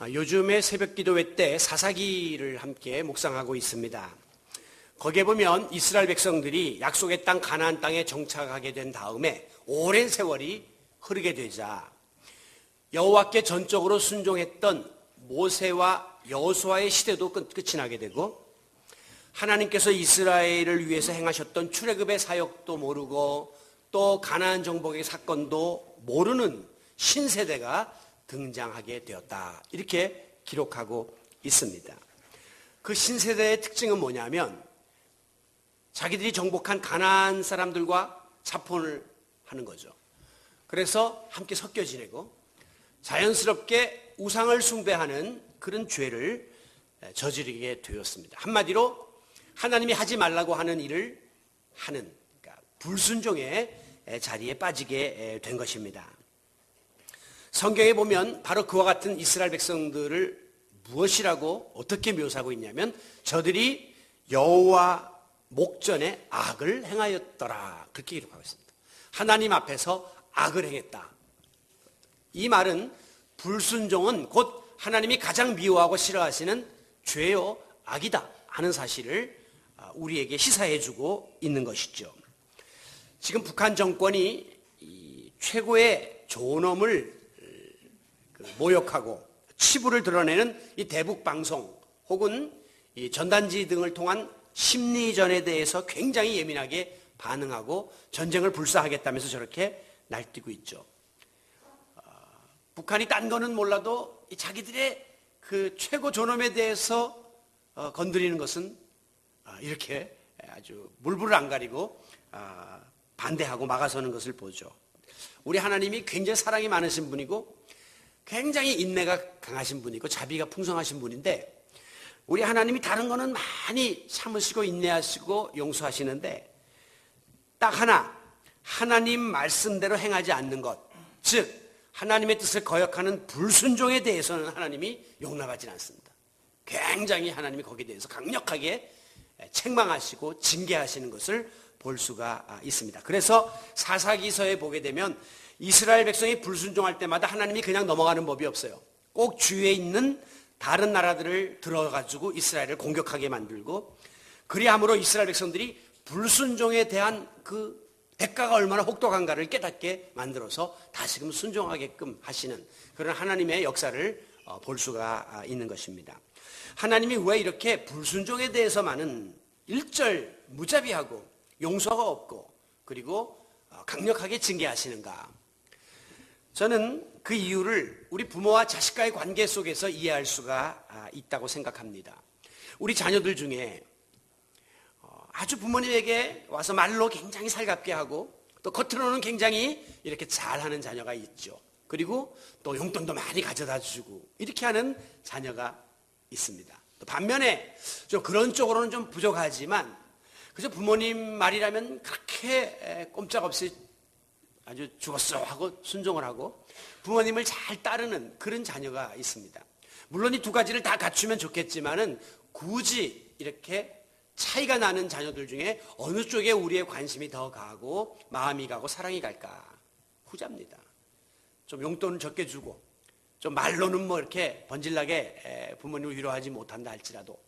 요즘에 새벽 기도회 때 사사기를 함께 묵상하고 있습니다. 거기에 보면 이스라엘 백성들이 약속의 땅 가나안 땅에 정착하게 된 다음에 오랜 세월이 흐르게 되자 여호와께 전적으로 순종했던 모세와 여호수아의 시대도 끝이 나게 되고, 하나님께서 이스라엘을 위해서 행하셨던 출애굽의 사역도 모르고 또 가나안 정복의 사건도 모르는 신세대가 등장하게 되었다, 이렇게 기록하고 있습니다. 그 신세대의 특징은 뭐냐면 자기들이 정복한 가나안 사람들과 자폰을 하는 거죠. 그래서 함께 섞여 지내고 자연스럽게 우상을 숭배하는 그런 죄를 저지르게 되었습니다. 한마디로 하나님이 하지 말라고 하는 일을 하는, 그러니까 불순종의 자리에 빠지게 된 것입니다. 성경에 보면 바로 그와 같은 이스라엘 백성들을 무엇이라고 어떻게 묘사하고 있냐면, 저들이 여호와 목전에 악을 행하였더라, 그렇게 기록하고 있습니다. 하나님 앞에서 악을 행했다. 이 말은 불순종은 곧 하나님이 가장 미워하고 싫어하시는 죄요 악이다 하는 사실을 우리에게 시사해주고 있는 것이죠. 지금 북한 정권이 최고의 존엄을 모욕하고 치부를 드러내는 이 대북 방송 혹은 이 전단지 등을 통한 심리전에 대해서 굉장히 예민하게 반응하고 전쟁을 불사하겠다면서 저렇게 날뛰고 있죠. 북한이 딴 거는 몰라도 자기들의 그 최고 존엄에 대해서 건드리는 것은 이렇게 아주 물불을 안 가리고 반대하고 막아서는 것을 보죠. 우리 하나님이 굉장히 사랑이 많으신 분이고 굉장히 인내가 강하신 분이고 자비가 풍성하신 분인데, 우리 하나님이 다른 거는 많이 참으시고 인내하시고 용서하시는데 딱 하나, 하나님 말씀대로 행하지 않는 것, 즉 하나님의 뜻을 거역하는 불순종에 대해서는 하나님이 용납하지 않습니다. 굉장히 하나님이 거기에 대해서 강력하게 책망하시고 징계하시는 것을 볼 수가 있습니다. 그래서 사사기서에 보게 되면 이스라엘 백성이 불순종할 때마다 하나님이 그냥 넘어가는 법이 없어요. 꼭 주위에 있는 다른 나라들을 들어가지고 이스라엘을 공격하게 만들고, 그리함으로 이스라엘 백성들이 불순종에 대한 그 대가가 얼마나 혹독한가를 깨닫게 만들어서 다시금 순종하게끔 하시는 그런 하나님의 역사를 볼 수가 있는 것입니다. 하나님이 왜 이렇게 불순종에 대해서만은 일절 무자비하고 용서가 없고 그리고 강력하게 징계하시는가? 저는 그 이유를 우리 부모와 자식과의 관계 속에서 이해할 수가 있다고 생각합니다. 우리 자녀들 중에 아주 부모님에게 와서 말로 굉장히 살갑게 하고 또 겉으로는 굉장히 이렇게 잘하는 자녀가 있죠. 그리고 또 용돈도 많이 가져다 주고 이렇게 하는 자녀가 있습니다. 또 반면에 좀 그런 쪽으로는 좀 부족하지만 그저 부모님 말이라면 그렇게 꼼짝없이 아주 죽었어 하고 순종을 하고 부모님을 잘 따르는 그런 자녀가 있습니다. 물론 이 두 가지를 다 갖추면 좋겠지만은 굳이 이렇게 차이가 나는 자녀들 중에 어느 쪽에 우리의 관심이 더 가고 마음이 가고 사랑이 갈까? 후자입니다. 좀 용돈을 적게 주고 좀 말로는 뭐 이렇게 번질나게 부모님을 위로하지 못한다 할지라도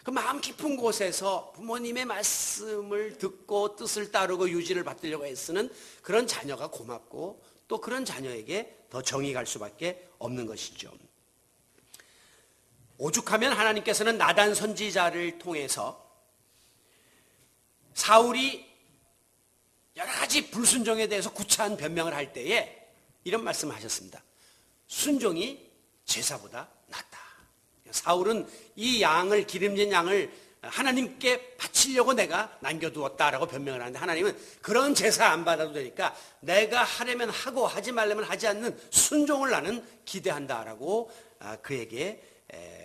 그 마음 깊은 곳에서 부모님의 말씀을 듣고 뜻을 따르고 유지를 받으려고 애쓰는 그런 자녀가 고맙고 또 그런 자녀에게 더 정이 갈 수밖에 없는 것이죠. 오죽하면 하나님께서는 나단 선지자를 통해서 사울이 여러 가지 불순종에 대해서 구차한 변명을 할 때에 이런 말씀을 하셨습니다. 순종이 제사보다 낫다. 사울은 이 양을, 기름진 양을 하나님께 바치려고 내가 남겨두었다라고 변명을 하는데, 하나님은 그런 제사 안 받아도 되니까 내가 하려면 하고 하지 말려면 하지 않는 순종을 나는 기대한다라고 그에게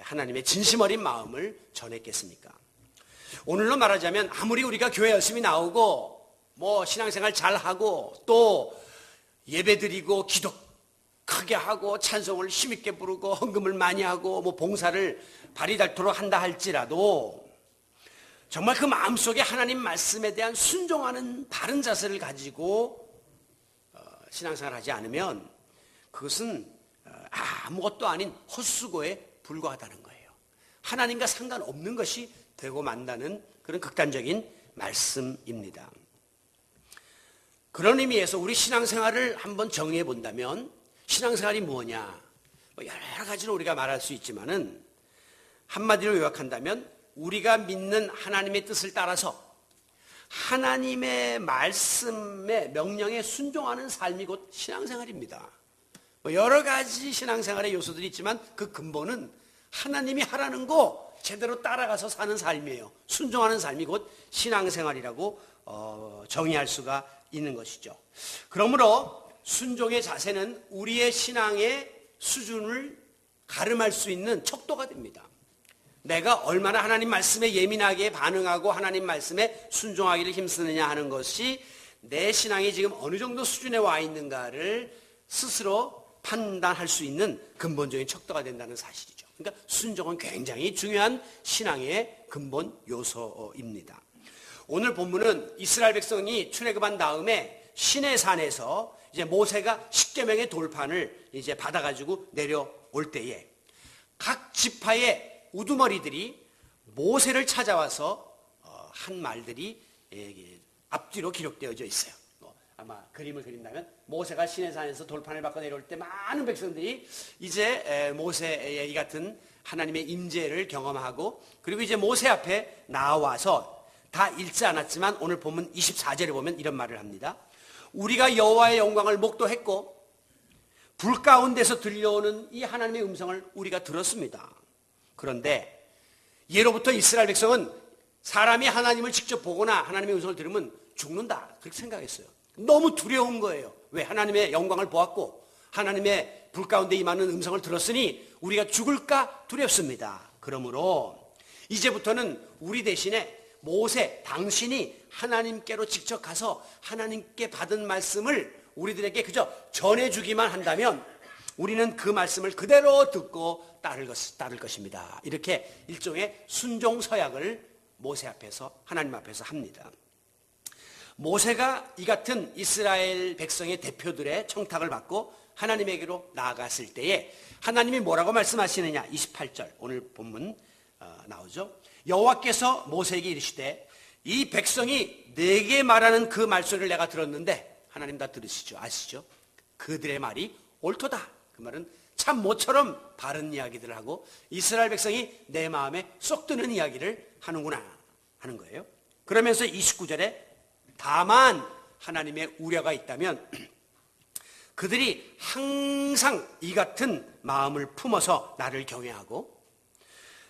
하나님의 진심 어린 마음을 전했겠습니까? 오늘로 말하자면 아무리 우리가 교회 열심히 나오고 뭐 신앙생활 잘하고 또 예배드리고 기도 크게 하고 찬송을 힘있게 부르고 헌금을 많이 하고 뭐 봉사를 발이 닳도록 한다 할지라도 정말 그 마음속에 하나님 말씀에 대한 순종하는 바른 자세를 가지고 신앙생활을 하지 않으면 그것은 아무것도 아닌 헛수고에 불과하다는 거예요. 하나님과 상관없는 것이 되고 만다는 그런 극단적인 말씀입니다. 그런 의미에서 우리 신앙생활을 한번 정의해 본다면 신앙생활이 뭐냐? 여러 가지로 우리가 말할 수 있지만은 한마디로 요약한다면 우리가 믿는 하나님의 뜻을 따라서 하나님의 말씀의 명령에 순종하는 삶이 곧 신앙생활입니다. 여러 가지 신앙생활의 요소들이 있지만 그 근본은 하나님이 하라는 거 제대로 따라가서 사는 삶이에요. 순종하는 삶이 곧 신앙생활이라고 정의할 수가 있는 것이죠. 그러므로 순종의 자세는 우리의 신앙의 수준을 가름할 수 있는 척도가 됩니다. 내가 얼마나 하나님 말씀에 예민하게 반응하고 하나님 말씀에 순종하기를 힘쓰느냐 하는 것이 내 신앙이 지금 어느 정도 수준에 와 있는가를 스스로 판단할 수 있는 근본적인 척도가 된다는 사실이죠. 그러니까 순종은 굉장히 중요한 신앙의 근본 요소입니다. 오늘 본문은 이스라엘 백성이 출애굽한 다음에 시내산에서 이제 모세가 십계명의 돌판을 이제 받아가지고 내려올 때에 각 지파의 우두머리들이 모세를 찾아와서 한 말들이 앞뒤로 기록되어져 있어요. 아마 그림을 그린다면 모세가 시내산에서 돌판을 받고 내려올 때 많은 백성들이 이제 모세의 이 같은 하나님의 임재를 경험하고 그리고 이제 모세 앞에 나와서 다 읽지 않았지만 오늘 본문 24절에 보면 이런 말을 합니다. 우리가 여호와의 영광을 목도했고 불 가운데서 들려오는 이 하나님의 음성을 우리가 들었습니다. 그런데 예로부터 이스라엘 백성은 사람이 하나님을 직접 보거나 하나님의 음성을 들으면 죽는다 그렇게 생각했어요. 너무 두려운 거예요. 왜? 하나님의 영광을 보았고 하나님의 불 가운데 임하는 음성을 들었으니 우리가 죽을까 두렵습니다. 그러므로 이제부터는 우리 대신에 모세 당신이 하나님께로 직접 가서 하나님께 받은 말씀을 우리들에게 그저 전해주기만 한다면 우리는 그 말씀을 그대로 듣고 따를 것입니다. 이렇게 일종의 순종 서약을 모세 앞에서 하나님 앞에서 합니다. 모세가 이 같은 이스라엘 백성의 대표들의 청탁을 받고 하나님에게로 나아갔을 때에 하나님이 뭐라고 말씀하시느냐 28절 오늘 본문 나오죠. 여호와께서 모세에게 이르시되 이 백성이 내게 말하는 그 말소리를 내가 들었는데 하나님 다 들으시죠. 아시죠? 그들의 말이 옳도다. 그 말은 참 모처럼 바른 이야기들을 하고 이스라엘 백성이 내 마음에 쏙 드는 이야기를 하는구나 하는 거예요. 그러면서 29절에 다만 하나님의 우려가 있다면 그들이 항상 이 같은 마음을 품어서 나를 경외하고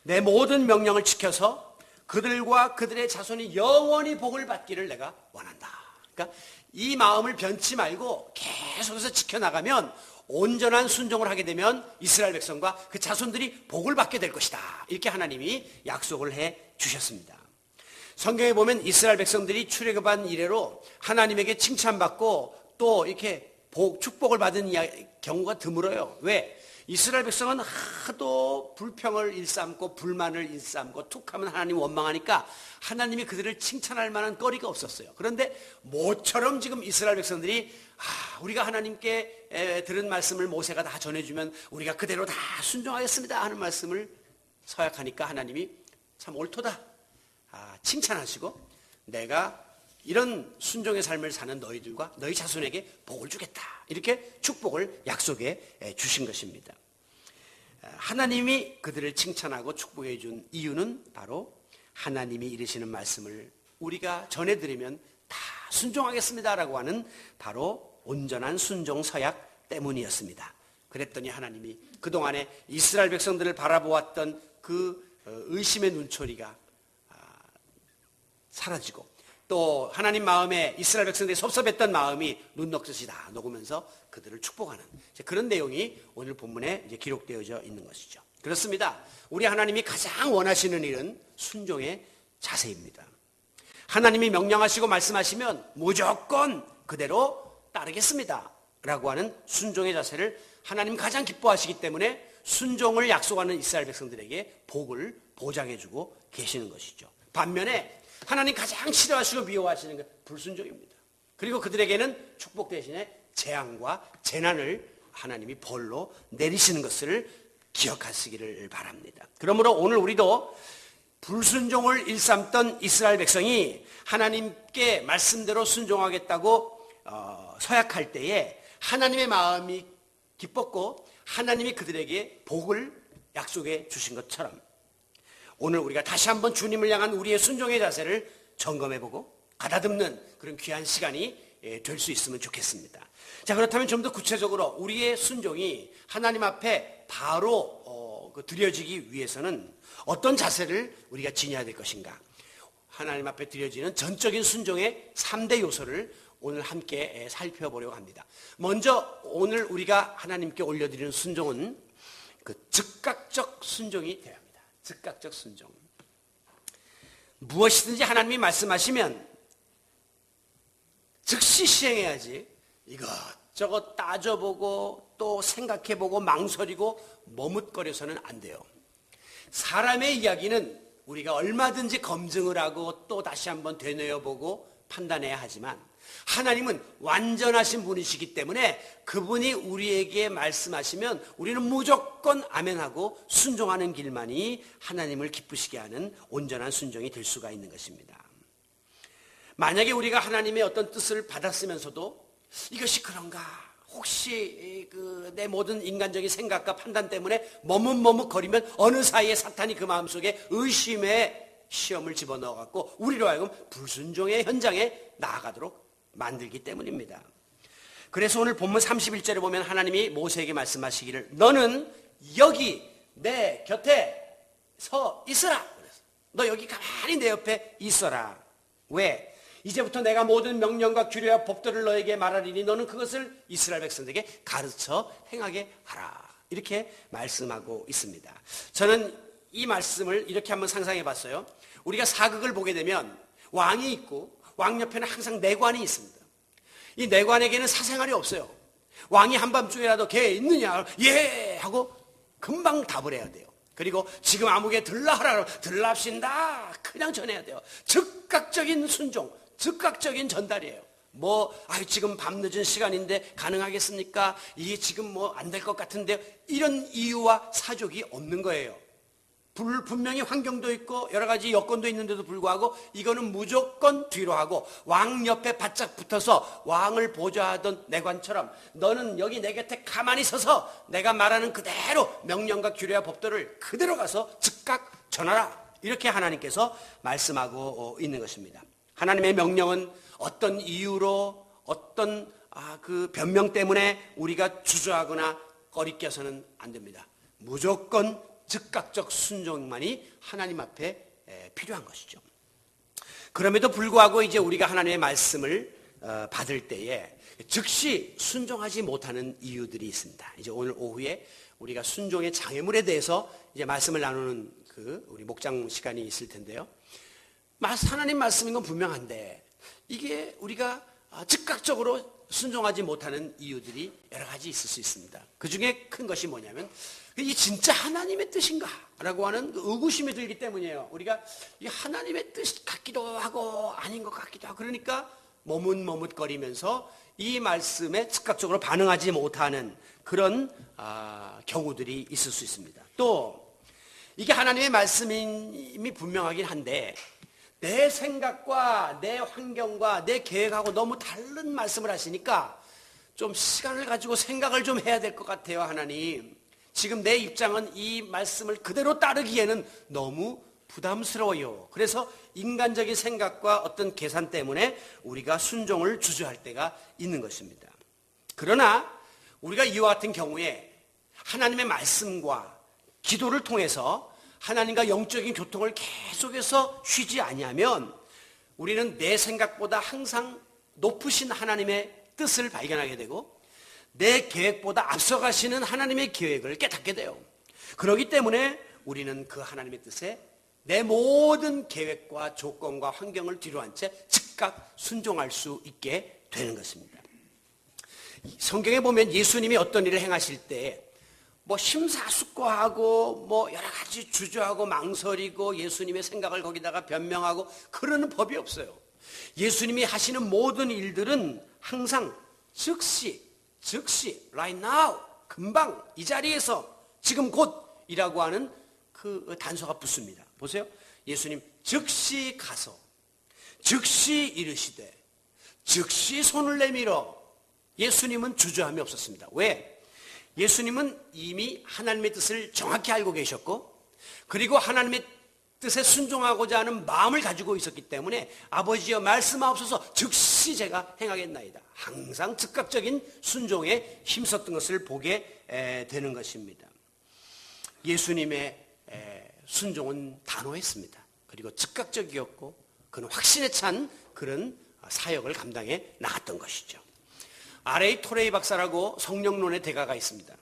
내 모든 명령을 지켜서 그들과 그들의 자손이 영원히 복을 받기를 내가 원한다. 그러니까 이 마음을 변치 말고 계속해서 지켜나가면 온전한 순종을 하게 되면 이스라엘 백성과 그 자손들이 복을 받게 될 것이다. 이렇게 하나님이 약속을 해 주셨습니다. 성경에 보면 이스라엘 백성들이 출애굽한 이래로 하나님에게 칭찬받고 또 이렇게 축복을 받은 경우가 드물어요. 왜? 이스라엘 백성은 하도 불평을 일삼고 불만을 일삼고 툭하면 하나님 원망하니까 하나님이 그들을 칭찬할 만한 거리가 없었어요. 그런데 모처럼 지금 이스라엘 백성들이 우리가 하나님께 들은 말씀을 모세가 다 전해주면 우리가 그대로 다 순종하겠습니다 하는 말씀을 서약하니까 하나님이 참 옳도다 칭찬하시고 내가 이런 순종의 삶을 사는 너희들과 너희 자손에게 복을 주겠다. 이렇게 축복을 약속해 주신 것입니다. 하나님이 그들을 칭찬하고 축복해 준 이유는 바로 하나님이 이르시는 말씀을 우리가 전해드리면 다 순종하겠습니다라고 하는 바로 온전한 순종 서약 때문이었습니다. 그랬더니 하나님이 그동안에 이스라엘 백성들을 바라보았던 그 의심의 눈초리가 사라지고 또 하나님 마음에 이스라엘 백성들이 섭섭했던 마음이 눈 녹듯이 다 녹으면서 그들을 축복하는 그런 내용이 오늘 본문에 이제 기록되어져 있는 것이죠. 그렇습니다. 우리 하나님이 가장 원하시는 일은 순종의 자세입니다. 하나님이 명령하시고 말씀하시면 무조건 그대로 따르겠습니다 라고 하는 순종의 자세를 하나님 가장 기뻐하시기 때문에 순종을 약속하는 이스라엘 백성들에게 복을 보장해주고 계시는 것이죠. 반면에 하나님 가장 싫어하시고 미워하시는 것 불순종입니다. 그리고 그들에게는 축복 대신에 재앙과 재난을 하나님이 벌로 내리시는 것을 기억하시기를 바랍니다. 그러므로 오늘 우리도 불순종을 일삼던 이스라엘 백성이 하나님께 말씀대로 순종하겠다고 서약할 때에 하나님의 마음이 기뻤고 하나님이 그들에게 복을 약속해 주신 것처럼 오늘 우리가 다시 한번 주님을 향한 우리의 순종의 자세를 점검해보고 가다듬는 그런 귀한 시간이 될 수 있으면 좋겠습니다. 자, 그렇다면 좀 더 구체적으로 우리의 순종이 하나님 앞에 바로 드려지기 위해서는 어떤 자세를 우리가 지녀야 될 것인가? 하나님 앞에 드려지는 전적인 순종의 3대 요소를 오늘 함께 살펴보려고 합니다. 먼저 오늘 우리가 하나님께 올려드리는 순종은 그 즉각적 순종이 되어야 합니다. 즉각적 순종. 무엇이든지 하나님이 말씀하시면 즉시 시행해야지 이것저것 따져보고 또 생각해보고 망설이고 머뭇거려서는 안 돼요. 사람의 이야기는 우리가 얼마든지 검증을 하고 또 다시 한번 되뇌어보고 판단해야 하지만 하나님은 완전하신 분이시기 때문에 그분이 우리에게 말씀하시면 우리는 무조건 아멘하고 순종하는 길만이 하나님을 기쁘시게 하는 온전한 순종이 될 수가 있는 것입니다. 만약에 우리가 하나님의 어떤 뜻을 받았으면서도 이것이 그런가? 혹시 내 모든 인간적인 생각과 판단 때문에 머뭇머뭇거리면 어느 사이에 사탄이 그 마음속에 의심의 시험을 집어넣어갖고 우리로 하여금 불순종의 현장에 나아가도록 만들기 때문입니다. 그래서 오늘 본문 31절에 보면 하나님이 모세에게 말씀하시기를 너는 여기 내 곁에 서 있어라. 너 여기 가만히 내 옆에 있어라. 왜? 이제부터 내가 모든 명령과 규례와 법도를 너에게 말하리니 너는 그것을 이스라엘 백성들에게 가르쳐 행하게 하라. 이렇게 말씀하고 있습니다. 저는 이 말씀을 이렇게 한번 상상해 봤어요. 우리가 사극을 보게 되면 왕이 있고 왕 옆에는 항상 내관이 있습니다. 이 내관에게는 사생활이 없어요. 왕이 한밤중이라도 걔 있느냐? 예! 하고 금방 답을 해야 돼요. 그리고 지금 아무개 들라 하라. 들랍신다. 그냥 전해야 돼요. 즉각적인 순종, 즉각적인 전달이에요. 지금 밤늦은 시간인데 가능하겠습니까? 이게 지금 안 될 것 같은데 이런 이유와 사족이 없는 거예요. 분명히 환경도 있고 여러 가지 여건도 있는데도 불구하고 이거는 무조건 뒤로 하고 왕 옆에 바짝 붙어서 왕을 보좌하던 내관처럼 너는 여기 내 곁에 가만히 서서 내가 말하는 그대로 명령과 규례와 법도를 그대로 가서 즉각 전하라. 이렇게 하나님께서 말씀하고 있는 것입니다. 하나님의 명령은 어떤 이유로 어떤 그 변명 때문에 우리가 주저하거나 꺼리껴서는 안 됩니다. 무조건 즉각적 순종만이 하나님 앞에 필요한 것이죠. 그럼에도 불구하고 이제 우리가 하나님의 말씀을 받을 때에 즉시 순종하지 못하는 이유들이 있습니다. 이제 오늘 오후에 우리가 순종의 장애물에 대해서 이제 말씀을 나누는 우리 목장 시간이 있을 텐데요. 하나님 말씀인 건 분명한데 이게 우리가 즉각적으로 순종하지 못하는 이유들이 여러 가지 있을 수 있습니다. 그 중에 큰 것이 뭐냐면 이 진짜 하나님의 뜻인가? 라고 하는 의구심이 들기 때문이에요. 우리가 이 하나님의 뜻 같기도 하고 아닌 것 같기도 하고 그러니까 머뭇머뭇거리면서 이 말씀에 즉각적으로 반응하지 못하는 그런 경우들이 있을 수 있습니다. 또 이게 하나님의 말씀이 분명하긴 한데 내 생각과 내 환경과 내 계획하고 너무 다른 말씀을 하시니까 좀 시간을 가지고 생각을 좀 해야 될 것 같아요. 하나님, 지금 내 입장은 이 말씀을 그대로 따르기에는 너무 부담스러워요. 그래서 인간적인 생각과 어떤 계산 때문에 우리가 순종을 주저할 때가 있는 것입니다. 그러나 우리가 이와 같은 경우에 하나님의 말씀과 기도를 통해서 하나님과 영적인 교통을 계속해서 쉬지 아니하면 우리는 내 생각보다 항상 높으신 하나님의 뜻을 발견하게 되고 내 계획보다 앞서가시는 하나님의 계획을 깨닫게 돼요. 그렇기 때문에 우리는 그 하나님의 뜻에 내 모든 계획과 조건과 환경을 뒤로한 채 즉각 순종할 수 있게 되는 것입니다. 성경에 보면 예수님이 어떤 일을 행하실 때 심사숙고하고 여러 가지 주저하고 망설이고 예수님의 생각을 거기다가 변명하고 그러는 법이 없어요. 예수님이 하시는 모든 일들은 항상 즉시 즉시 right now 금방 이 자리에서 지금 곧이라고 하는 그 단서가 붙습니다. 보세요. 예수님 즉시 가서 즉시 이르시되 즉시 손을 내밀어. 예수님은 주저함이 없었습니다. 왜? 예수님은 이미 하나님의 뜻을 정확히 알고 계셨고 그리고 하나님의 뜻에 순종하고자 하는 마음을 가지고 있었기 때문에 아버지여 말씀하옵소서 즉시 제가 행하겠나이다. 항상 즉각적인 순종에 힘썼던 것을 보게 되는 것입니다. 예수님의 순종은 단호했습니다. 그리고 즉각적이었고 그는 확신에 찬 그런 사역을 감당해 나갔던 것이죠. R.A. 토레이 박사라고 성령론의 대가가 있습니다.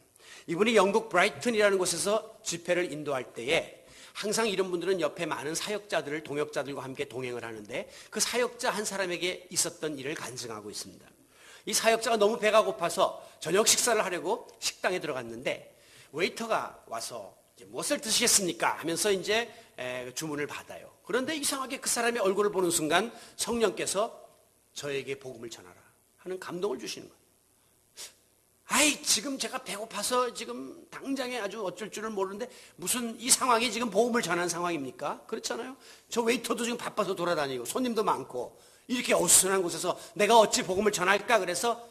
이분이 영국 브라이튼이라는 곳에서 집회를 인도할 때에 항상 이런 분들은 옆에 많은 사역자들을 동역자들과 함께 동행을 하는데 그 사역자 한 사람에게 있었던 일을 간증하고 있습니다. 이 사역자가 너무 배가 고파서 저녁 식사를 하려고 식당에 들어갔는데 웨이터가 와서 무엇을 드시겠습니까? 하면서 이제 주문을 받아요. 그런데 이상하게 그 사람의 얼굴을 보는 순간 성령께서 저에게 복음을 전하라 하는 감동을 주시는 거예요. 아이, 지금 제가 배고파서 지금 당장에 아주 어쩔 줄을 모르는데 무슨 이 상황이 지금 복음을 전하는 상황입니까? 그렇잖아요. 저 웨이터도 지금 바빠서 돌아다니고 손님도 많고 이렇게 어수선한 곳에서 내가 어찌 복음을 전할까? 그래서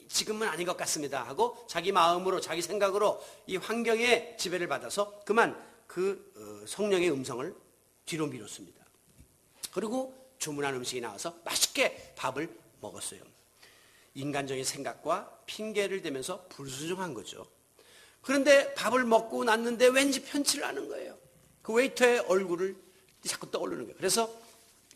지금은 아닌 것 같습니다 하고 자기 마음으로 자기 생각으로 이 환경에 지배를 받아서 그만 그 성령의 음성을 뒤로 미뤘습니다. 그리고 주문한 음식이 나와서 맛있게 밥을 먹었어요. 인간적인 생각과 핑계를 대면서 불순종한 거죠. 그런데 밥을 먹고 났는데 왠지 편치를 않은 거예요. 그 웨이터의 얼굴을 자꾸 떠오르는 거예요. 그래서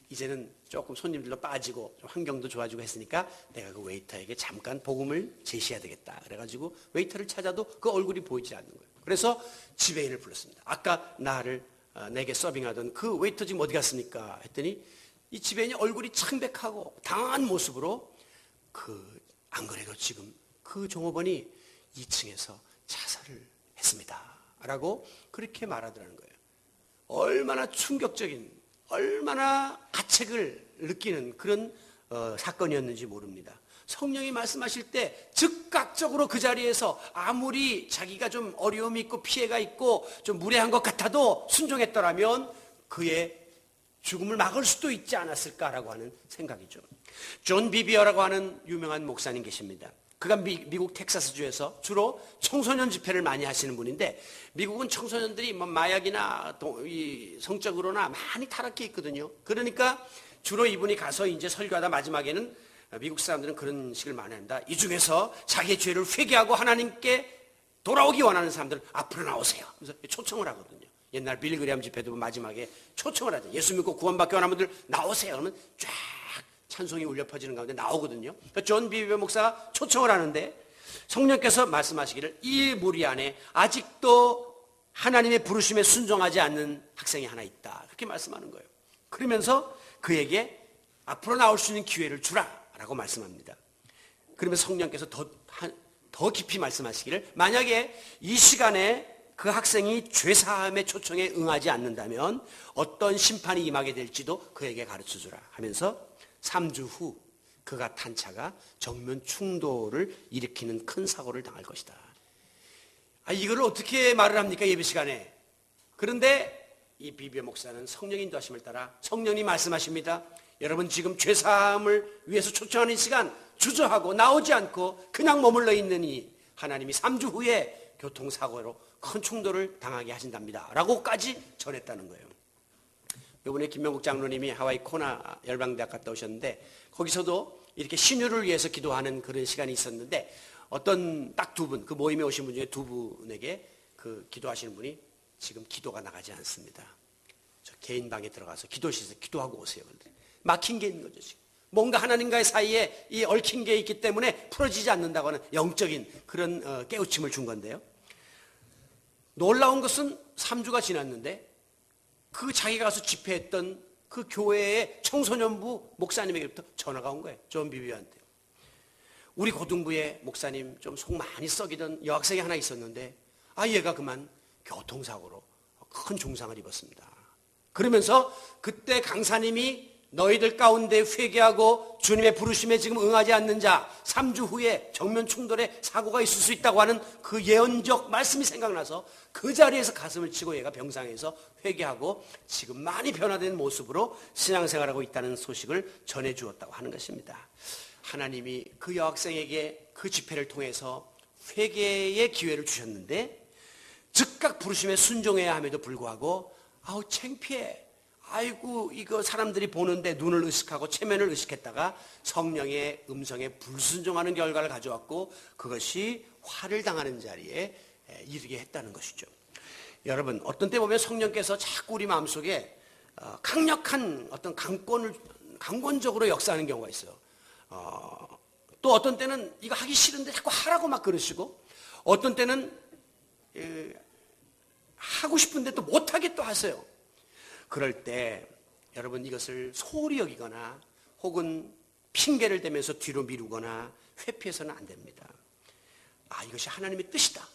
이제는 조금 손님들도 빠지고 환경도 좋아지고 했으니까 내가 그 웨이터에게 잠깐 복음을 제시해야 되겠다. 그래가지고 웨이터를 찾아도 그 얼굴이 보이지 않는 거예요. 그래서 지배인을 불렀습니다. 아까 내게 서빙하던 그 웨이터 지금 어디 갔습니까? 했더니 이 지배인이 얼굴이 창백하고 당황한 모습으로 안 그래도 지금 그 종업원이 2층에서 자살을 했습니다. 라고 그렇게 말하더라는 거예요. 얼마나 충격적인, 얼마나 가책을 느끼는 그런 사건이었는지 모릅니다. 성령이 말씀하실 때 즉각적으로 그 자리에서 아무리 자기가 좀 어려움이 있고 피해가 있고 좀 무례한 것 같아도 순종했더라면 그의 죽음을 막을 수도 있지 않았을까라고 하는 생각이죠. 존 비비어라고 하는 유명한 목사님 계십니다. 그가 미국 텍사스주에서 주로 청소년 집회를 많이 하시는 분인데 미국은 청소년들이 마약이나 성적으로나 많이 타락해 있거든요. 그러니까 주로 이분이 가서 이제 설교하다 마지막에는 미국 사람들은 그런 식을 많이 한다. 이 중에서 자기의 죄를 회개하고 하나님께 돌아오기 원하는 사람들은 앞으로 나오세요. 그래서 초청을 하거든요. 옛날 빌리그리암 집회도 마지막에 초청을 하죠. 예수 믿고 구원받기 원하는 분들 나오세요. 그러면 쫙 찬송이 울려 퍼지는 가운데 나오거든요. 그러니까 존 비비어 목사가 초청을 하는데 성령께서 말씀하시기를 이 무리 안에 아직도 하나님의 부르심에 순종하지 않는 학생이 하나 있다. 그렇게 말씀하는 거예요. 그러면서 그에게 앞으로 나올 수 있는 기회를 주라 라고 말씀합니다. 그러면 성령께서 더 깊이 말씀하시기를 만약에 이 시간에 그 학생이 죄사함의 초청에 응하지 않는다면 어떤 심판이 임하게 될지도 그에게 가르쳐주라 하면서 3주 후 그가 탄 차가 정면 충돌을 일으키는 큰 사고를 당할 것이다. 이걸 어떻게 말을 합니까? 예배 시간에. 그런데 이 비비어 목사는 성령 인도하심을 따라 성령이 말씀하십니다. 여러분 지금 죄사함을 위해서 초청하는 시간 주저하고 나오지 않고 그냥 머물러 있느니 하나님이 3주 후에 교통사고로 큰 충돌을 당하게 하신답니다. 라고까지 전했다는 거예요. 이번에 김명국 장로님이 하와이 코나 열방대학 갔다 오셨는데 거기서도 이렇게 신유를 위해서 기도하는 그런 시간이 있었는데 어떤 딱 두 분, 그 모임에 오신 분 중에 두 분에게 그 기도하시는 분이 지금 기도가 나가지 않습니다. 저 개인 방에 들어가서 기도실에서 기도하고 오세요. 막힌 게 있는 거죠. 지금. 뭔가 하나님과의 사이에 이 얽힌 게 있기 때문에 풀어지지 않는다고 하는 영적인 그런 깨우침을 준 건데요. 놀라운 것은 3주가 지났는데 그 자기가 가서 집회했던 그 교회의 청소년부 목사님에게부터 전화가 온 거예요. 존 비비어한테. 우리 고등부에 목사님 좀 속 많이 썩이던 여학생이 하나 있었는데 얘가 그만 교통사고로 큰 중상을 입었습니다. 그러면서 그때 강사님이 너희들 가운데 회개하고 주님의 부르심에 지금 응하지 않는 자 3주 후에 정면 충돌에 사고가 있을 수 있다고 하는 그 예언적 말씀이 생각나서 그 자리에서 가슴을 치고 얘가 병상에서 회개하고 지금 많이 변화된 모습으로 신앙생활하고 있다는 소식을 전해주었다고 하는 것입니다. 하나님이 그 여학생에게 그 집회를 통해서 회개의 기회를 주셨는데 즉각 부르심에 순종해야 함에도 불구하고 아우 창피해, 아이고 이거 사람들이 보는데 눈을 의식하고 체면을 의식했다가 성령의 음성에 불순종하는 결과를 가져왔고 그것이 화를 당하는 자리에 이르게 했다는 것이죠. 여러분, 어떤 때 보면 성령께서 자꾸 우리 마음속에 강력한 어떤 강권적으로 역사하는 경우가 있어요. 또 어떤 때는 이거 하기 싫은데 자꾸 하라고 막 그러시고, 어떤 때는 하고 싶은데 또 못하게 또 하세요. 그럴 때 여러분, 이것을 소홀히 여기거나 혹은 핑계를 대면서 뒤로 미루거나 회피해서는 안 됩니다. 이것이 하나님의 뜻이다,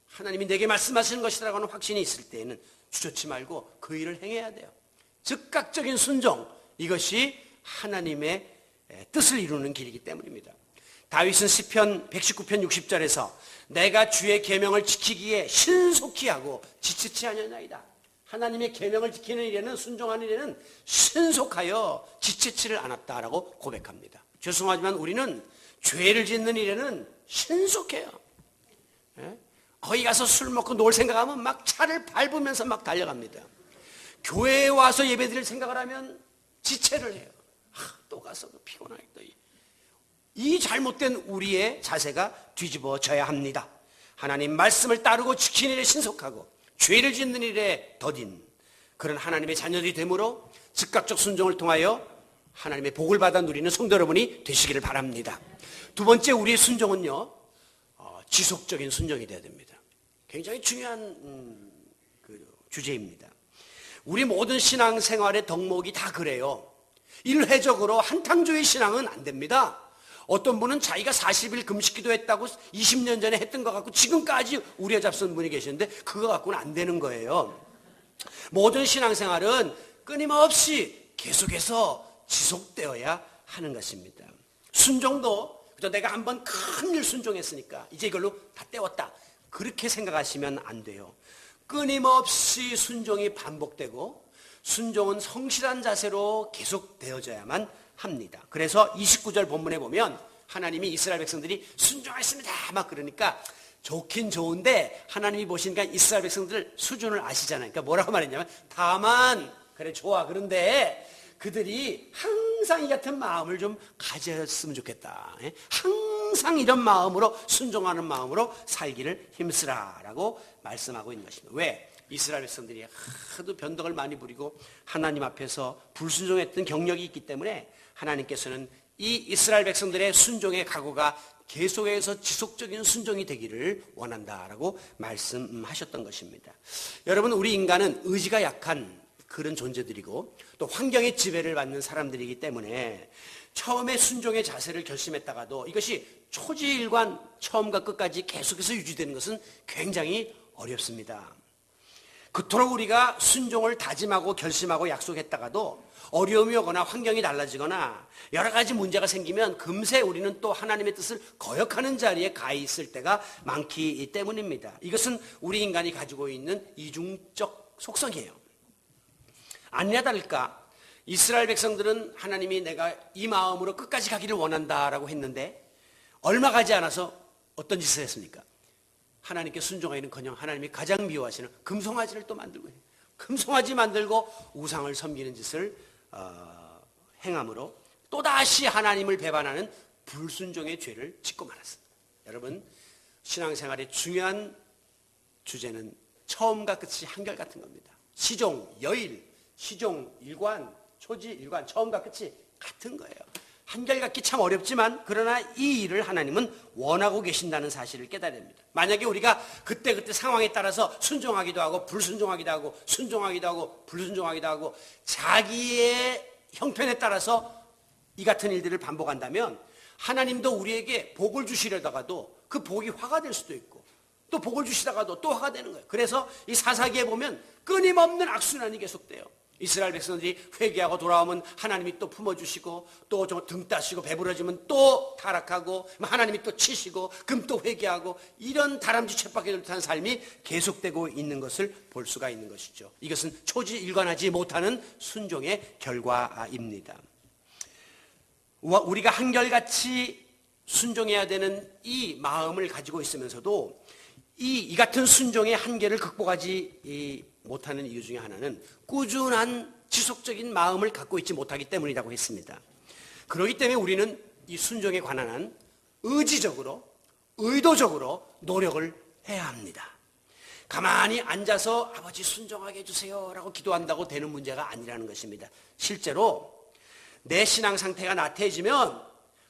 하나님이 내게 말씀하시는 것이라고 하는 확신이 있을 때에는 주저치 말고 그 일을 행해야 돼요. 즉각적인 순종, 이것이 하나님의 뜻을 이루는 길이기 때문입니다. 다윗은 시편 119편 60절에서 내가 주의 계명을 지키기에 신속히 하고 지치지 아니하나이다. 하나님의 계명을 지키는 일에는, 순종하는 일에는 신속하여 지치지를 않았다라고 고백합니다. 죄송하지만 우리는 죄를 짓는 일에는 신속해요. 거기 가서 술 먹고 놀 생각하면 막 차를 밟으면서 막 달려갑니다. 교회에 와서 예배드릴 생각을 하면 지체를 해요. 또 가서 피곤하겠다. 이 잘못된 우리의 자세가 뒤집어져야 합니다. 하나님 말씀을 따르고 지키는 일에 신속하고 죄를 짓는 일에 더딘 그런 하나님의 자녀들이 되므로 즉각적 순종을 통하여 하나님의 복을 받아 누리는 성도 여러분이 되시기를 바랍니다. 두 번째, 우리의 순종은요, 지속적인 순종이 되어야 됩니다. 굉장히 중요한 주제입니다. 우리 모든 신앙생활의 덕목이 다 그래요. 일회적으로 한탕조의 신앙은 안 됩니다. 어떤 분은 자기가 40일 금식기도 했다고 20년 전에 했던 것 같고 지금까지 우리에 잡선 분이 계시는데 그거 갖고는 안 되는 거예요. 모든 신앙생활은 끊임없이 계속해서 지속되어야 하는 것입니다. 순종도 그저 내가 한번 큰일 순종했으니까 이제 이걸로 다 때웠다, 그렇게 생각하시면 안 돼요. 끊임없이 순종이 반복되고 순종은 성실한 자세로 계속되어져야만 합니다. 그래서 29절 본문에 보면 하나님이 이스라엘 백성들이 순종했습니다 막 그러니까 좋긴 좋은데 하나님이 보시니까 이스라엘 백성들 수준을 아시잖아요. 그러니까 뭐라고 말했냐면 다만 그래 좋아, 그런데 그들이 항상 이 같은 마음을 좀 가졌으면 좋겠다. 항상 이런 마음으로, 순종하는 마음으로 살기를 힘쓰라라고 말씀하고 있는 것입니다. 왜? 이스라엘 백성들이 하도 변덕을 많이 부리고 하나님 앞에서 불순종했던 경력이 있기 때문에 하나님께서는 이 이스라엘 백성들의 순종의 각오가 계속해서 지속적인 순종이 되기를 원한다라고 말씀하셨던 것입니다. 여러분, 우리 인간은 의지가 약한 그런 존재들이고 또 환경의 지배를 받는 사람들이기 때문에 처음에 순종의 자세를 결심했다가도 이것이 초지일관 처음과 끝까지 계속해서 유지되는 것은 굉장히 어렵습니다. 그토록 우리가 순종을 다짐하고 결심하고 약속했다가도 어려움이 오거나 환경이 달라지거나 여러 가지 문제가 생기면 금세 우리는 또 하나님의 뜻을 거역하는 자리에 가 있을 때가 많기 때문입니다. 이것은 우리 인간이 가지고 있는 이중적 속성이에요. 아니나 다를까 이스라엘 백성들은 하나님이 내가 이 마음으로 끝까지 가기를 원한다라고 했는데 얼마 가지 않아서 어떤 짓을 했습니까? 하나님께 순종하기는커녕 하나님이 가장 미워하시는 금송아지를 또 만들고 해요. 금송아지 만들고 우상을 섬기는 짓을 행함으로 또다시 하나님을 배반하는 불순종의 죄를 짓고 말았습니다. 여러분, 신앙생활의 중요한 주제는 처음과 끝이 한결같은 겁니다. 시종, 여일, 시종, 일관, 초지, 일관, 처음과 끝이 같은 거예요. 한결같기 참 어렵지만 그러나 이 일을 하나님은 원하고 계신다는 사실을 깨달아야 됩니다. 만약에 우리가 그때그때 상황에 따라서 순종하기도 하고 불순종하기도 하고 순종하기도 하고 불순종하기도 하고 자기의 형편에 따라서 이 같은 일들을 반복한다면 하나님도 우리에게 복을 주시려다가도 그 복이 화가 될 수도 있고 또 복을 주시다가도 또 화가 되는 거예요. 그래서 이 사사기에 보면 끊임없는 악순환이 계속돼요. 이스라엘 백성들이 회개하고 돌아오면 하나님이 또 품어주시고 또 등 따시고 배부러지면 또 타락하고 하나님이 또 치시고 그럼 또 회개하고 이런 다람쥐 쳇바퀴를 타는 삶이 계속되고 있는 것을 볼 수가 있는 것이죠. 이것은 초지일관하지 못하는 순종의 결과입니다. 우리가 한결같이 순종해야 되는 이 마음을 가지고 있으면서도 이 같은 순종의 한계를 극복하지 못하는 이유 중에 하나는 꾸준한 지속적인 마음을 갖고 있지 못하기 때문이라고 했습니다. 그렇기 때문에 우리는 이 순종에 관한 한 의지적으로 의도적으로 노력을 해야 합니다. 가만히 앉아서 아버지 순종하게 해주세요 라고 기도한다고 되는 문제가 아니라는 것입니다. 실제로 내 신앙 상태가 나태해지면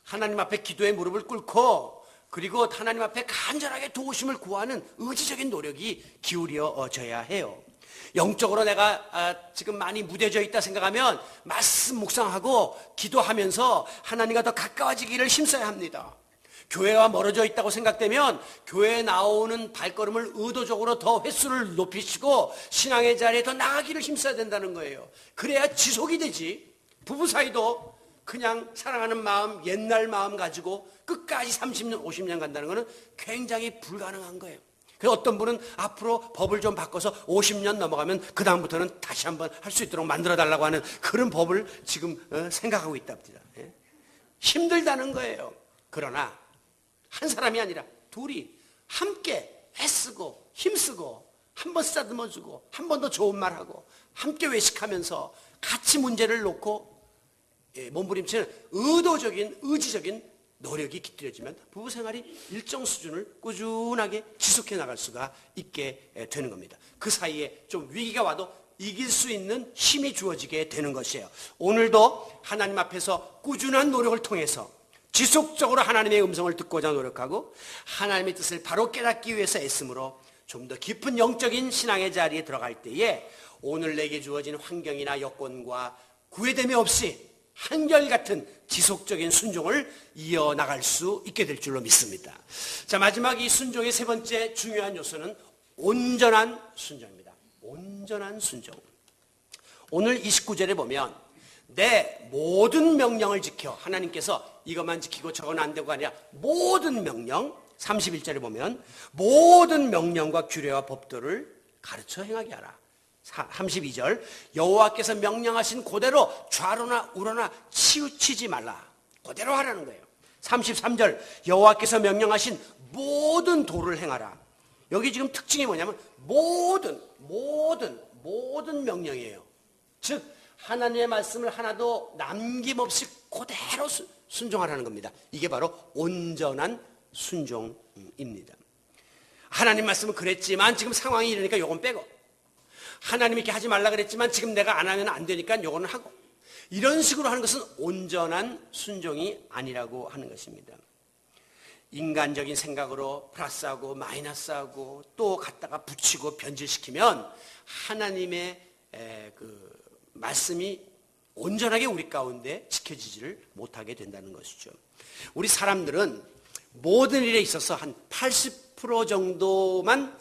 하나님 앞에 기도의 무릎을 꿇고 그리고 하나님 앞에 간절하게 도우심을 구하는 의지적인 노력이 기울여져야 해요. 영적으로 내가 지금 많이 무뎌져 있다 생각하면 말씀 묵상하고 기도하면서 하나님과 더 가까워지기를 힘써야 합니다. 교회와 멀어져 있다고 생각되면 교회에 나오는 발걸음을 의도적으로 더 횟수를 높이시고 신앙의 자리에 더 나아가기를 힘써야 된다는 거예요. 그래야 지속이 되지. 부부 사이도 그냥 사랑하는 마음, 옛날 마음 가지고 끝까지 30년, 50년 간다는 것은 굉장히 불가능한 거예요. 그래서 어떤 분은 앞으로 법을 좀 바꿔서 50년 넘어가면 그 다음부터는 다시 한번 할 수 있도록 만들어달라고 하는 그런 법을 지금 생각하고 있답니다. 힘들다는 거예요. 그러나 한 사람이 아니라 둘이 함께 애쓰고 힘쓰고 한 번 쓰다듬어주고 한 번 더 좋은 말하고 함께 외식하면서 같이 문제를 놓고 몸부림치는 의도적인 의지적인 노력이 깃들여지면 부부생활이 일정 수준을 꾸준하게 지속해 나갈 수가 있게 되는 겁니다. 그 사이에 좀 위기가 와도 이길 수 있는 힘이 주어지게 되는 것이에요. 오늘도 하나님 앞에서 꾸준한 노력을 통해서 지속적으로 하나님의 음성을 듣고자 노력하고 하나님의 뜻을 바로 깨닫기 위해서 애씀으로 좀 더 깊은 영적인 신앙의 자리에 들어갈 때에 오늘 내게 주어진 환경이나 여건과 구애됨이 없이 한결같은 지속적인 순종을 이어나갈 수 있게 될 줄로 믿습니다. 자, 마지막 이 순종의 세 번째 중요한 요소는 온전한 순종입니다. 온전한 순종. 오늘 29절에 보면 내 모든 명령을 지켜, 하나님께서 이것만 지키고 저건 안 되고가 아니라 모든 명령, 31절에 보면 모든 명령과 규례와 법도를 가르쳐 행하게 하라. 32절 여호와께서 명령하신 그대로 좌로나 우로나 치우치지 말라. 그대로 하라는 거예요. 33절 여호와께서 명령하신 모든 도를 행하라. 여기 지금 특징이 뭐냐면 모든 명령이에요. 즉 하나님의 말씀을 하나도 남김없이 그대로 순종하라는 겁니다. 이게 바로 온전한 순종입니다. 하나님 말씀은 그랬지만 지금 상황이 이러니까 요건 빼고, 하나님이 이렇게 하지 말라 그랬지만 지금 내가 안 하면 안 되니까 요거는 하고, 이런 식으로 하는 것은 온전한 순종이 아니라고 하는 것입니다. 인간적인 생각으로 플러스하고 마이너스하고 또 갖다가 붙이고 변질시키면 하나님의 그 말씀이 온전하게 우리 가운데 지켜지지를 못하게 된다는 것이죠. 우리 사람들은 모든 일에 있어서 한 80% 정도만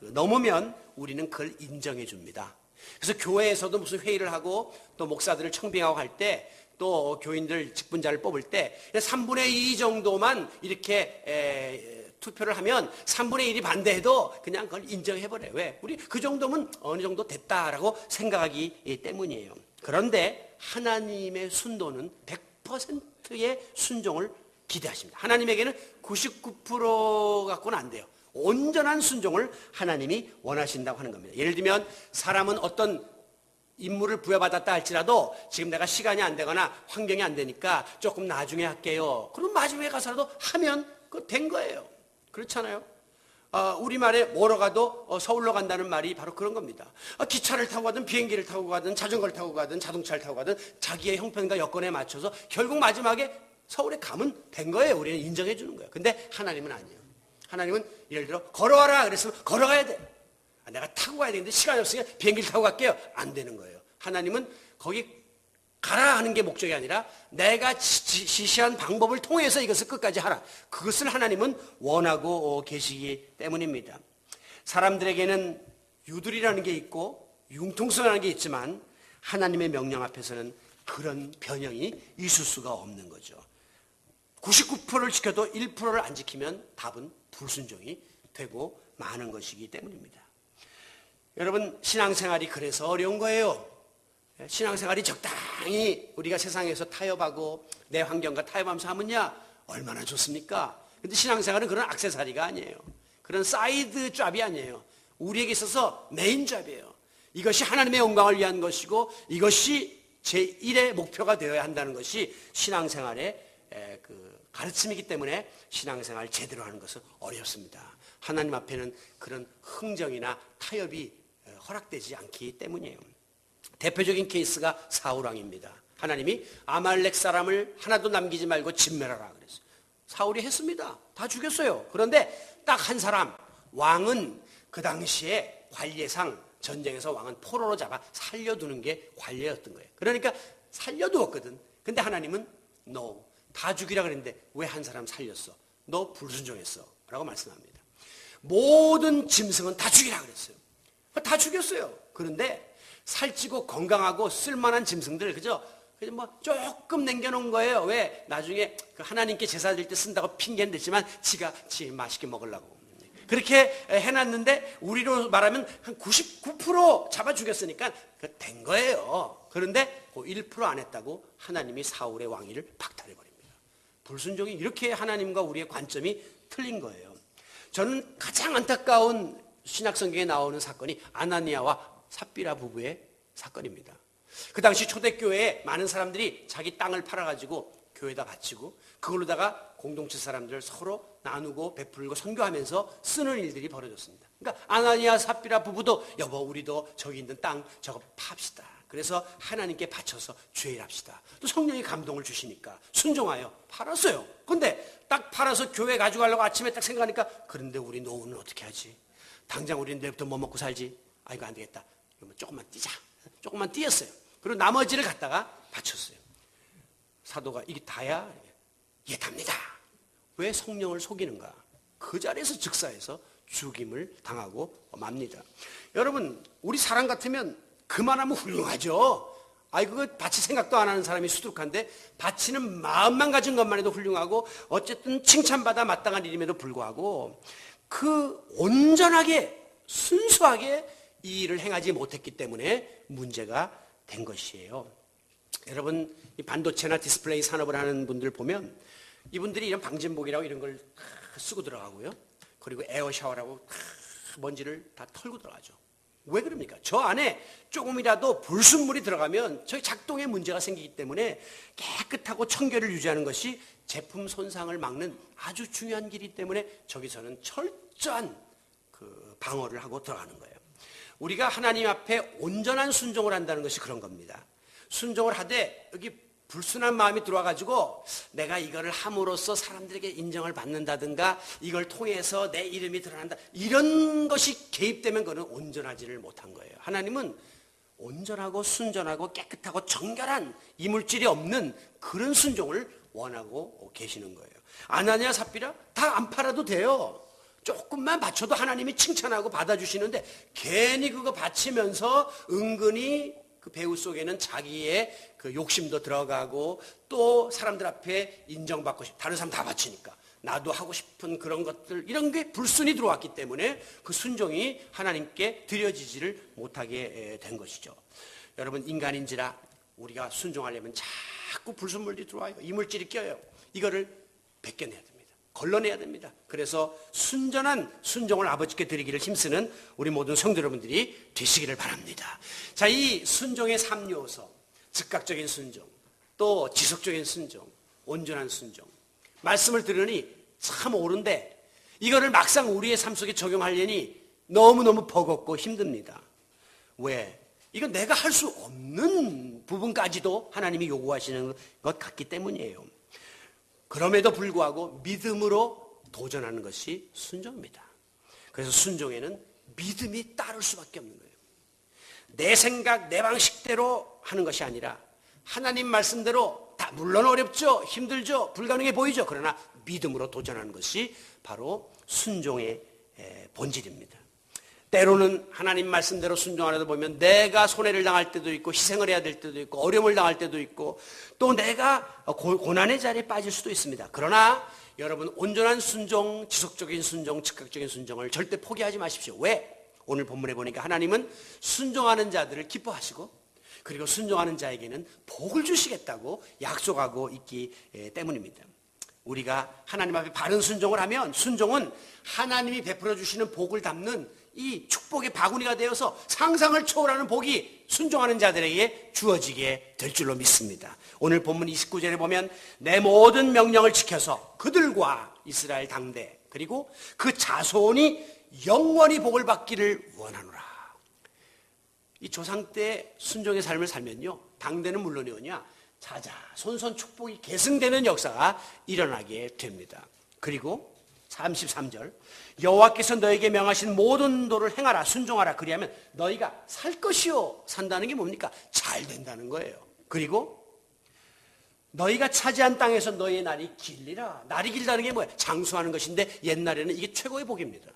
넘으면 우리는 그걸 인정해 줍니다. 그래서 교회에서도 무슨 회의를 하고 또 목사들을 청빙하고 할 때 또 교인들 직분자를 뽑을 때 3분의 2 정도만 이렇게 투표를 하면 3분의 1이 반대해도 그냥 그걸 인정해버려요. 왜? 우리 그 정도면 어느 정도 됐다라고 생각하기 때문이에요. 그런데 하나님의 순도는 100%의 순종을 기대하십니다. 하나님에게는 99% 갖고는 안 돼요. 온전한 순종을 하나님이 원하신다고 하는 겁니다. 예를 들면 사람은 어떤 임무를 부여받았다 할지라도 지금 내가 시간이 안 되거나 환경이 안 되니까 조금 나중에 할게요. 그럼 마지막에 가서라도 하면 그거 된 거예요. 그렇잖아요. 우리말에 뭐로 가도 서울로 간다는 말이 바로 그런 겁니다. 기차를 타고 가든 비행기를 타고 가든 자전거를 타고 가든 자동차를 타고 가든 자기의 형편과 여건에 맞춰서 결국 마지막에 서울에 가면 된 거예요. 우리는 인정해 주는 거예요. 근데 하나님은 아니에요. 하나님은 예를 들어 걸어와라 그랬으면 걸어가야 돼. 내가 타고 가야 되는데 시간이 없으니까 비행기를 타고 갈게요. 안 되는 거예요. 하나님은 거기 가라 하는 게 목적이 아니라 내가 지시한 방법을 통해서 이것을 끝까지 하라. 그것을 하나님은 원하고 계시기 때문입니다. 사람들에게는 유들이라는 게 있고 융통성이라는 게 있지만 하나님의 명령 앞에서는 그런 변형이 있을 수가 없는 거죠. 99%를 지켜도 1%를 안 지키면 답은 불순종이 되고 마는 것이기 때문입니다. 여러분, 신앙생활이 그래서 어려운 거예요. 신앙생활이 적당히 우리가 세상에서 타협하고 내 환경과 타협하면서 하면야 얼마나 좋습니까? 근데 신앙생활은 그런 액세서리가 아니에요. 그런 사이드 잡이 아니에요. 우리에게 있어서 메인 잡이에요. 이것이 하나님의 영광을 위한 것이고 이것이 제1의 목표가 되어야 한다는 것이 신앙생활의 그 가르침이기 때문에 신앙생활 제대로 하는 것은 어렵습니다. 하나님 앞에는 그런 흥정이나 타협이 허락되지 않기 때문이에요. 대표적인 케이스가 사울왕입니다. 하나님이 아말렉 사람을 하나도 남기지 말고 진멸하라 그랬어요. 사울이 했습니다. 다 죽였어요. 그런데 딱 한 사람, 왕은 그 당시에 관례상 전쟁에서 왕은 포로로 잡아 살려두는 게 관례였던 거예요. 그러니까 살려두었거든. 근데 하나님은 no, 다 죽이라 그랬는데 왜 한 사람 살렸어? 너 불순종했어 라고 말씀합니다. 모든 짐승은 다 죽이라 그랬어요. 다 죽였어요. 그런데 살찌고 건강하고 쓸만한 짐승들, 그죠? 뭐 조금 남겨놓은 거예요. 왜? 나중에 그 하나님께 제사 드릴 때 쓴다고 핑계는 냈지만 지가 맛있게 먹으려고. 그렇게 해놨는데 우리로 말하면 한 99% 잡아 죽였으니까 된 거예요. 그런데 그 1% 안 했다고 하나님이 사울의 왕위를 박탈해버립니다. 불순종이 이렇게 하나님과 우리의 관점이 틀린 거예요. 저는 가장 안타까운 신약성경에 나오는 사건이 아나니아와 삽비라 부부의 사건입니다. 그 당시 초대교회에 많은 사람들이 자기 땅을 팔아가지고 교회에다 바치고 그걸로다가 공동체 사람들 서로 나누고 베풀고 선교하면서 쓰는 일들이 벌어졌습니다. 그러니까 아나니아 삽비라 부부도 여보 우리도 저기 있는 땅 저거 팝시다. 그래서 하나님께 바쳐서 죄일합시다. 또 성령이 감동을 주시니까 순종하여 팔았어요. 그런데 딱 팔아서 교회 가져가려고 아침에 딱 생각하니까 그런데 우리 노후는 어떻게 하지? 당장 우리는 내일부터 뭐 먹고 살지? 아 이거 안 되겠다. 조금만 뛰자. 조금만 뛰었어요. 그리고 나머지를 갖다가 바쳤어요. 사도가 이게 다야? 예, 답니다. 왜 성령을 속이는가? 그 자리에서 즉사해서 죽임을 당하고 맙니다. 여러분, 우리 사람 같으면 그만하면 훌륭하죠. 아이 그거 바칠 생각도 안 하는 사람이 수두룩한데 바치는 마음만 가진 것만 해도 훌륭하고 어쨌든 칭찬받아 마땅한 일임에도 불구하고 그 온전하게 순수하게 이 일을 행하지 못했기 때문에 문제가 된 것이에요. 여러분, 이 반도체나 디스플레이 산업을 하는 분들 보면 이분들이 이런 방진복이라고 이런 걸 쓰고 들어가고요. 그리고 에어 샤워라고 먼지를 다 털고 들어가죠. 왜 그럽니까? 저 안에 조금이라도 불순물이 들어가면 저희 작동에 문제가 생기기 때문에 깨끗하고 청결을 유지하는 것이 제품 손상을 막는 아주 중요한 길이기 때문에 저기서는 철저한 그 방어를 하고 들어가는 거예요. 우리가 하나님 앞에 온전한 순종을 한다는 것이 그런 겁니다. 순종을 하되 여기 불순한 마음이 들어와가지고 내가 이거를 함으로써 사람들에게 인정을 받는다든가 이걸 통해서 내 이름이 드러난다 이런 것이 개입되면 그거는 온전하지를 못한 거예요. 하나님은 온전하고 순전하고 깨끗하고 정결한 이물질이 없는 그런 순종을 원하고 계시는 거예요. 아나니아 삽비라 다 안 팔아도 돼요. 조금만 바쳐도 하나님이 칭찬하고 받아주시는데 괜히 그거 바치면서 은근히 그 배우 속에는 자기의 그 욕심도 들어가고 또 사람들 앞에 인정받고 싶고 다른 사람 다 바치니까 나도 하고 싶은 그런 것들 이런 게 불순이 들어왔기 때문에 그 순종이 하나님께 드려지지를 못하게 된 것이죠. 여러분 인간인지라 우리가 순종하려면 자꾸 불순물들이 들어와요. 이물질이 껴요. 이거를 벗겨내야 됩니다. 걸러내야 됩니다. 그래서 순전한 순종을 아버지께 드리기를 힘쓰는 우리 모든 성도 여러분들이 되시기를 바랍니다. 자, 이 순종의 3요소, 즉각적인 순종, 또 지속적인 순종, 온전한 순종. 말씀을 들으니 참 옳은데 이거를 막상 우리의 삶 속에 적용하려니 너무너무 버겁고 힘듭니다. 왜? 이건 내가 할 수 없는 부분까지도 하나님이 요구하시는 것 같기 때문이에요. 그럼에도 불구하고 믿음으로 도전하는 것이 순종입니다. 그래서 순종에는 믿음이 따를 수밖에 없는 거예요. 내 생각, 내 방식대로 하는 것이 아니라 하나님 말씀대로 다 물론 어렵죠. 힘들죠. 불가능해 보이죠. 그러나 믿음으로 도전하는 것이 바로 순종의 본질입니다. 때로는 하나님 말씀대로 순종하려다 보면 내가 손해를 당할 때도 있고 희생을 해야 될 때도 있고 어려움을 당할 때도 있고 또 내가 고난의 자리에 빠질 수도 있습니다. 그러나 여러분 온전한 순종, 지속적인 순종, 즉각적인 순종을 절대 포기하지 마십시오. 왜? 오늘 본문에 보니까 하나님은 순종하는 자들을 기뻐하시고 그리고 순종하는 자에게는 복을 주시겠다고 약속하고 있기 때문입니다. 우리가 하나님 앞에 바른 순종을 하면 순종은 하나님이 베풀어 주시는 복을 담는 이 축복의 바구니가 되어서 상상을 초월하는 복이 순종하는 자들에게 주어지게 될 줄로 믿습니다. 오늘 본문 29절에 보면 내 모든 명령을 지켜서 그들과 이스라엘 당대 그리고 그 자손이 영원히 복을 받기를 원하노라. 이 조상 때 순종의 삶을 살면요 당대는 물론이오냐 자자 손손 축복이 계승되는 역사가 일어나게 됩니다. 그리고 33절 여호와께서 너에게 명하신 모든 도를 행하라 순종하라 그리하면 너희가 살 것이요 산다는 게 뭡니까? 잘 된다는 거예요. 그리고 너희가 차지한 땅에서 너희의 날이 길리라. 날이 길다는 게 뭐예요? 장수하는 것인데 옛날에는 이게 최고의 복입니다.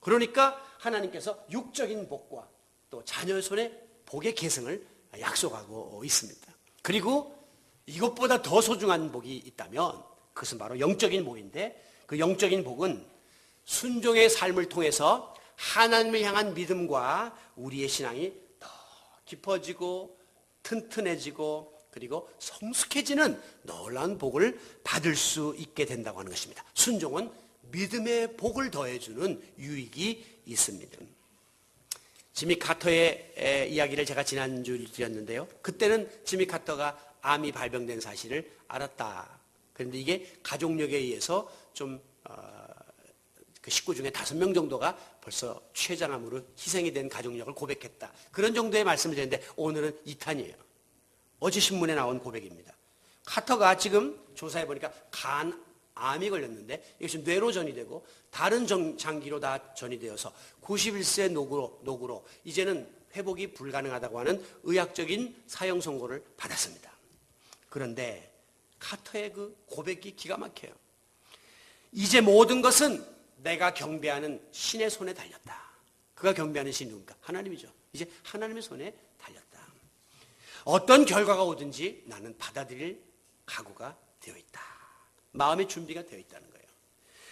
그러니까 하나님께서 육적인 복과 또 자녀의 손에 복의 계승을 약속하고 있습니다. 그리고 이것보다 더 소중한 복이 있다면 그것은 바로 영적인 복인데 그 영적인 복은 순종의 삶을 통해서 하나님을 향한 믿음과 우리의 신앙이 더 깊어지고 튼튼해지고 그리고 성숙해지는 놀라운 복을 받을 수 있게 된다고 하는 것입니다. 순종은 믿음의 복을 더해주는 유익이 있습니다. 지미 카터의 이야기를 제가 지난주에 드렸는데요. 그때는 지미 카터가 암이 발병된 사실을 알았다. 그런데 이게 가족력에 의해서 좀 그 식구 중에 5명 정도가 벌써 췌장암으로 희생이 된 가족력을 고백했다. 그런 정도의 말씀을 드렸는데 오늘은 2탄이에요. 어제 신문에 나온 고백입니다. 카터가 지금 조사해 보니까 간암이 걸렸는데 이것이 뇌로 전이되고 다른 장기로 다 전이되어서 91세 노구로 이제는 회복이 불가능하다고 하는 의학적인 사형 선고를 받았습니다. 그런데 카터의 그 고백이 기가 막혀요. 이제 모든 것은 내가 경배하는 신의 손에 달렸다. 그가 경배하는 신이 누굽니까? 하나님이죠. 이제 하나님의 손에 달렸다. 어떤 결과가 오든지 나는 받아들일 각오가 되어 있다. 마음의 준비가 되어 있다는 거예요.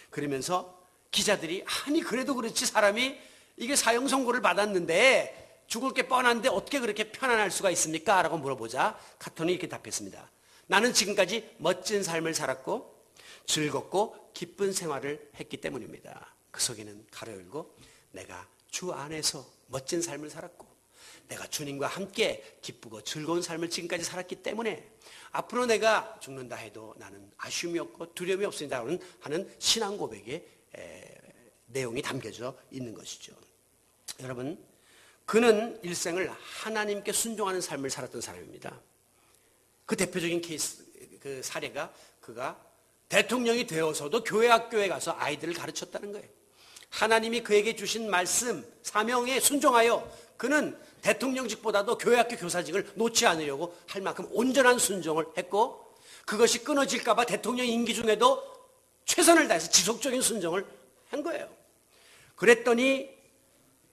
그러면서 기자들이 아니 그래도 그렇지 사람이 이게 사형 선고를 받았는데 죽을 게 뻔한데 어떻게 그렇게 편안할 수가 있습니까? 라고 물어보자 카터는 이렇게 답했습니다. 나는 지금까지 멋진 삶을 살았고 즐겁고 기쁜 생활을 했기 때문입니다. 그 속에는 가로 열고 내가 주 안에서 멋진 삶을 살았고 내가 주님과 함께 기쁘고 즐거운 삶을 지금까지 살았기 때문에 앞으로 내가 죽는다 해도 나는 아쉬움이 없고 두려움이 없습니다 하는 신앙 고백의 내용이 담겨져 있는 것이죠. 여러분, 그는 일생을 하나님께 순종하는 삶을 살았던 사람입니다. 그 대표적인 케이스, 그 사례가 그가 대통령이 되어서도 교회 학교에 가서 아이들을 가르쳤다는 거예요. 하나님이 그에게 주신 말씀, 사명에 순종하여 그는 대통령직보다도 교회 학교 교사직을 놓지 않으려고 할 만큼 온전한 순종을 했고 그것이 끊어질까 봐 대통령 임기 중에도 최선을 다해서 지속적인 순종을 한 거예요. 그랬더니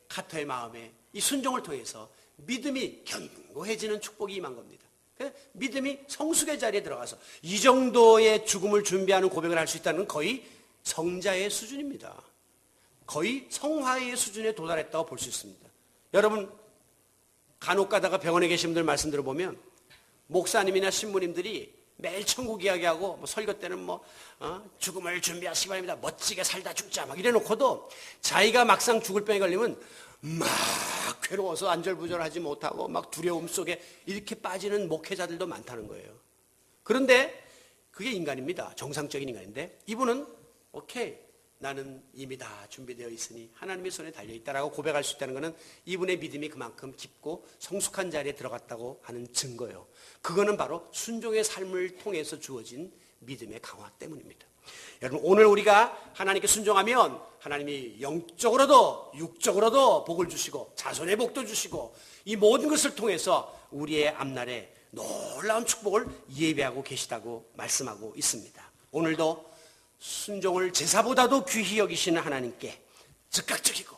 카터의 마음에 이 순종을 통해서 믿음이 견고해지는 축복이 임한 겁니다. 믿음이 성숙의 자리에 들어가서 이 정도의 죽음을 준비하는 고백을 할 수 있다는 건 거의 성자의 수준입니다. 거의 성화의 수준에 도달했다고 볼 수 있습니다. 여러분 간혹 가다가 병원에 계신 분들 말씀 들어보면 목사님이나 신부님들이 매일 천국 이야기하고 뭐 설교 때는 죽음을 준비하시기 바랍니다. 멋지게 살다 죽자 막 이래놓고도 자기가 막상 죽을 병에 걸리면 막 괴로워서 안절부절하지 못하고 막 두려움 속에 이렇게 빠지는 목회자들도 많다는 거예요. 그런데 그게 인간입니다. 정상적인 인간인데 이분은 오케이 나는 이미 다 준비되어 있으니 하나님의 손에 달려있다라고 고백할 수 있다는 것은 이분의 믿음이 그만큼 깊고 성숙한 자리에 들어갔다고 하는 증거예요. 그거는 바로 순종의 삶을 통해서 주어진 믿음의 강화 때문입니다. 여러분 오늘 우리가 하나님께 순종하면 하나님이 영적으로도 육적으로도 복을 주시고 자손의 복도 주시고 이 모든 것을 통해서 우리의 앞날에 놀라운 축복을 예배하고 계시다고 말씀하고 있습니다. 오늘도 순종을 제사보다도 귀히 여기시는 하나님께 즉각적이고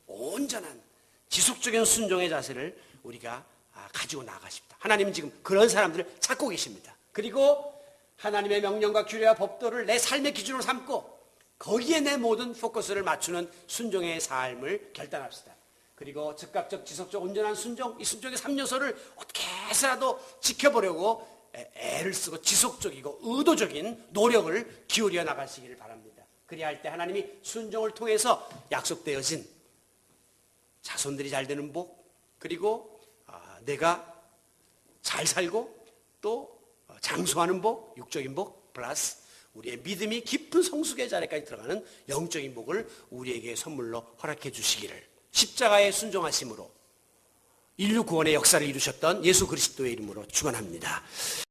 온전한 지속적인 순종의 자세를 우리가 가지고 나가십니다. 하나님은 지금 그런 사람들을 찾고 계십니다. 그리고 하나님의 명령과 규례와 법도를 내 삶의 기준으로 삼고 거기에 내 모든 포커스를 맞추는 순종의 삶을 결단합시다. 그리고 즉각적, 지속적, 온전한 순종, 이 순종의 3요소를 어떻게 해서라도 지켜보려고 애를 쓰고 지속적이고 의도적인 노력을 기울여 나가시기를 바랍니다. 그리야 할 때 하나님이 순종을 통해서 약속되어진 자손들이 잘 되는 복, 그리고 내가 잘 살고 또 장수하는 복, 육적인 복 플러스 우리의 믿음이 깊은 성숙의 자리까지 들어가는 영적인 복을 우리에게 선물로 허락해 주시기를 십자가의 순종하심으로 인류 구원의 역사를 이루셨던 예수 그리스도의 이름으로 축원합니다.